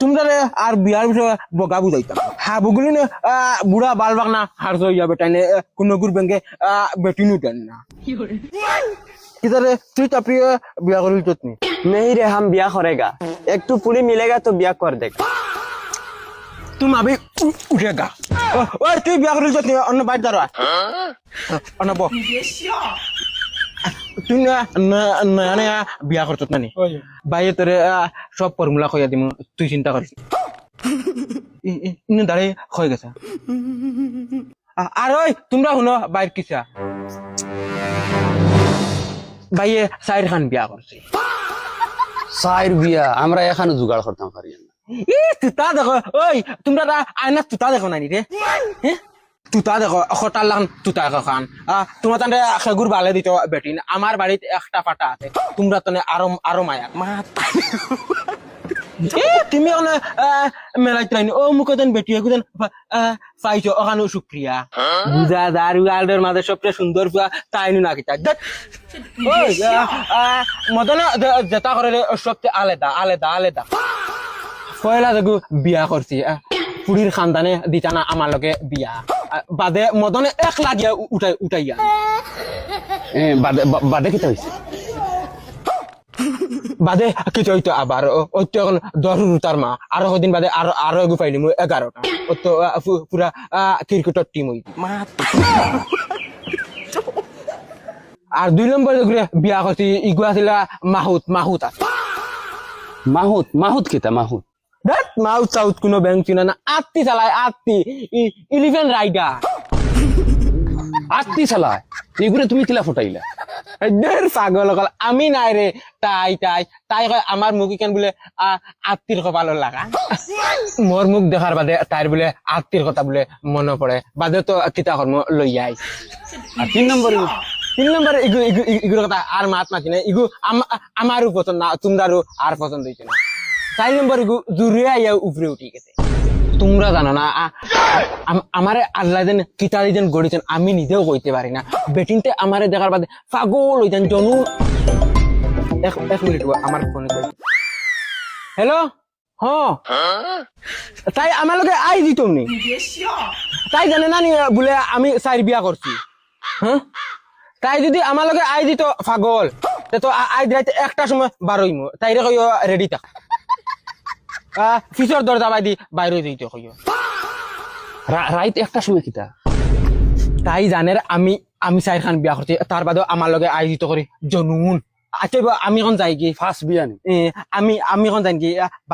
তোমরা আর বিয়ার বিষয়ে বগা বুঝাইতাম হা বুগুলি না বুড়া বাল বাগ না হার হয়ে যাবে টাইনে কোনো গুর ব্যাংকে বেটিনু দেন না इधर তুই তাপি বিয়া করিল ততনি नहीं रे हम ब्याह करेगा एक तो पूरी मिलेगा तो ब्याह कर देगा तुम अभी उठेगा ओए তুই বিয়া করিল ততনি অন্য বাইর দাঁড়া অন্য বো তুই না বিয়া করছত নানি বাইরে তোরে সব ফর্মুলা কইয়া দিমু তুই চিন্তা করিস ইনে দাঁড়াই হয়ে গেছে আর ওই তোমরা শুনো বাইর কিসা ভাইয়ে সাইর খান বিয়া করছে সাইর বিয়া আমরা এখানে জোগাড় করতাম পারি না তুতা দেখো ওই তোমরা আয়না তুতা দেখো নানি রে হ্যাঁ তুতা দেখো হঠাৎ লাগান তুতা খান তোমার তান্ডে খেগুর বালে দিত বেটিন আমার বাড়িতে একটা ফাটা আছে তোমরা তো আরো মায়া মা তুমি ওখানে মেলাইতে রাইনি ও মুখে দেন বেটি এগুদেন পাইছো ওখানে সুপ্রিয়া বুঝা দারু আলদের মাঝে সবচেয়ে সুন্দর পুয়া তাইনু না কিতা মদনা যেটা করে সবচেয়ে আলাদা আলাদা আলাদা পয়লা দেখো বিয়া করছি পুরীর খানদানে দিতা না আমার লগে বিয়া বাদে মদনে এক লাগিয়া উঠাইয়া বাদে কিতা হইছে বাদে কিছু হইতো আবার ওই তো এখন 10 তার মা আরো কদিন বাদে আরো এগু পাইলি 11টা ও তো পুরা ক্রিকেটের টিম হইতো আর 2 নম্বর ঘুরে বিয়া করছি ইগু আছিল মাহুত আছে মাহুত কিতা মাহুত দেখ মাহুত সাউথ কোনো ব্যাংক চিনা না আত্তি চালায় আত্তি ইলিভেন রাইডার আত্তি চালায় এগুলো তুমি কিলা ফটাইলা দের পাগল অকল আমি নাই রে তাই কয় আমার মুখ কেন বলে আত্মীর কপালৰ লাগা মোর মুখ দেখার বাদে তাইর বলে আত্মীর কথা বলে মনে পড়ে বাদে তো কিতা কর্ম লই আই আর 3 নম্বর ইগুর কথা আর মাত মাতি না ইগু আমারও পছন্দ না তোমরারও আর পছন্দ হইছে না 4 নম্বর ইগু জুরিয়া ইয়া উপরে উঠি গেছে তোমরা জানো না আমারে আল্লাহ যেন কিতা যেন গড়িছেন আমি নিজেও কইতে পারি না বেটিনতে আমারে দেখার বাদে পাগল হইতেন জনু এক মিনিট আমার ফোনে হ্যালো হ্যাঁ তাই আমার লগে আই দিত নি তাই জানে না নি বলে আমি সাইর বিয়া করছি হ্যাঁ তাই যদি আমার লগে আই দিত পাগল তো আই দিতে একটা সময় বারইমু তাইরে কইও রেডি থাক ফিচর দরজা বাই দি বাইরে দিতে কইও রাইত একটা সময় কিতা তাই জানের আমি সাইর খান বিয়া করছি তার বাদেও আমার লগে আয়োজিত করি জনুন আচ্ছা আমি এখন যাই কি ফার্স্ট বিয়া নি আমি এখন যাই কি